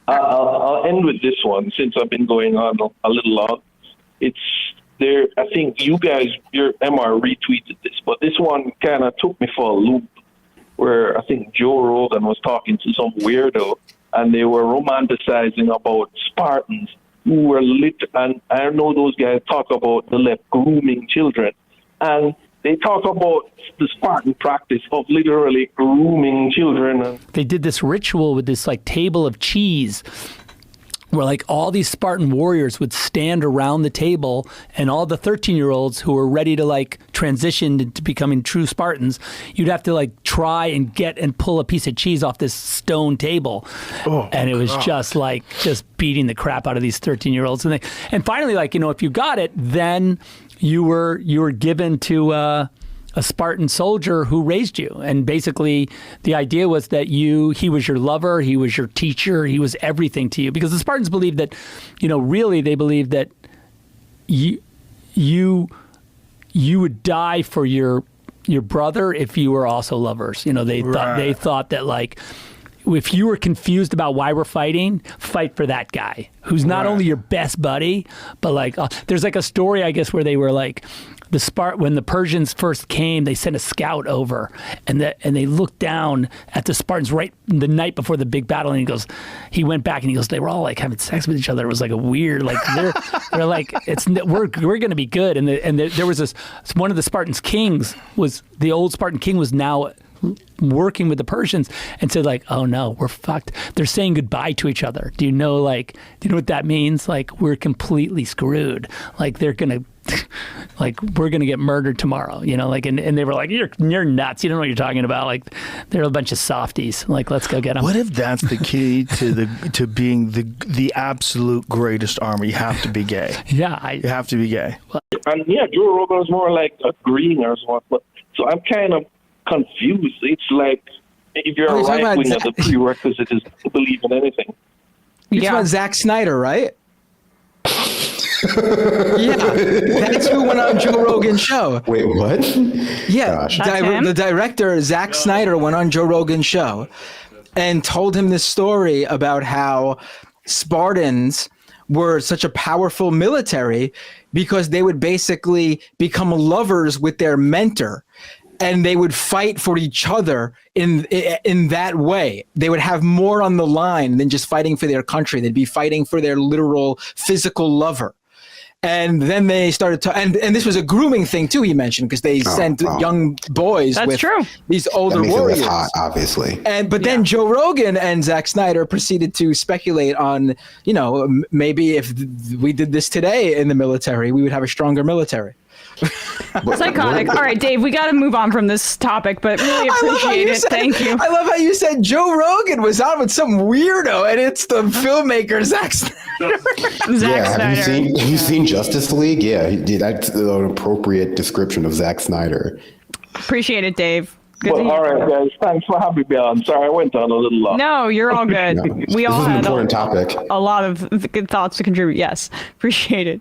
I'll end with this one since I've been going on a little long. It's there. I think you guys, your MR retweeted this, but this one kind of took me for a loop. Where I think Joe Rogan was talking to some weirdo, and they were romanticizing about Spartans who were and I know those guys talk about the left grooming children, and they talk about the Spartan practice of literally grooming children. They did this ritual with this like table of cheese where like all these Spartan warriors would stand around the table, and all the 13-year-olds who were ready to like transition into becoming true Spartans, you'd have to like try and get and pull a piece of cheese off this stone table. And it was just beating the crap out of these 13-year-olds. And finally, like, you know, if you got it, then you were given to a Spartan soldier who raised you. And basically the idea was that he was your lover, he was your teacher, he was everything to you. Because the Spartans believed that, you know, really they believed that you would die for your brother if you were also lovers. You know, they thought that like, if you were confused about why we're fighting, fight for that guy who's not only your best buddy, but like there's like a story, I guess, where they were like when the Persians first came, they sent a scout over, and they looked down at the Spartans right the night before the big battle, and he went back and he goes, they were all like having sex with each other. It was like a weird, like they're like we're gonna be good, and there was this one of the Spartans kings was the old Spartan king was now working with the Persians and said like, oh no, we're fucked. They're saying goodbye to each other. Do you know what that means? Like, we're completely screwed. Like, they're gonna like, we're gonna get murdered tomorrow, you know, like, and they were like, you're nuts. You don't know what you're talking about. Like, they're a bunch of softies. Like, let's go get them. What if that's the key to being the absolute greatest armor? You have to be gay. Yeah. You have to be gay. And yeah, Joe Rogan was more like agreeing or something. So I'm kind of confused. It's like if you're a right winger, the prerequisite is to believe in anything. You're talking about Zack Snyder, right? Yeah, that's who went on Joe Rogan's show. Wait, what? Yeah, the director, Zack Snyder, went on Joe Rogan's show and told him this story about how Spartans were such a powerful military because they would basically become lovers with their mentor. And they would fight for each other in that way. They would have more on the line than just fighting for their country. They'd be fighting for their literal physical lover. And then they started to, and this was a grooming thing too, he mentioned, because they sent young boys with these older warriors. It hot, obviously. But then Joe Rogan and Zack Snyder proceeded to speculate on, you know, maybe if we did this today in the military, we would have a stronger military. Psychotic. All right, Dave, we got to move on from this topic, but really appreciate it. Thank you. I love how you said Joe Rogan was on with some weirdo, and it's the filmmaker Zack Snyder. Have you seen Justice League? Yeah, that's an appropriate description of Zack Snyder. Appreciate it, Dave. Good Well, all right, guys. Thanks for having me on. Sorry, I went on a little long. No, you're all good. We all had topic. a lot of good thoughts to contribute. Yes, appreciate it.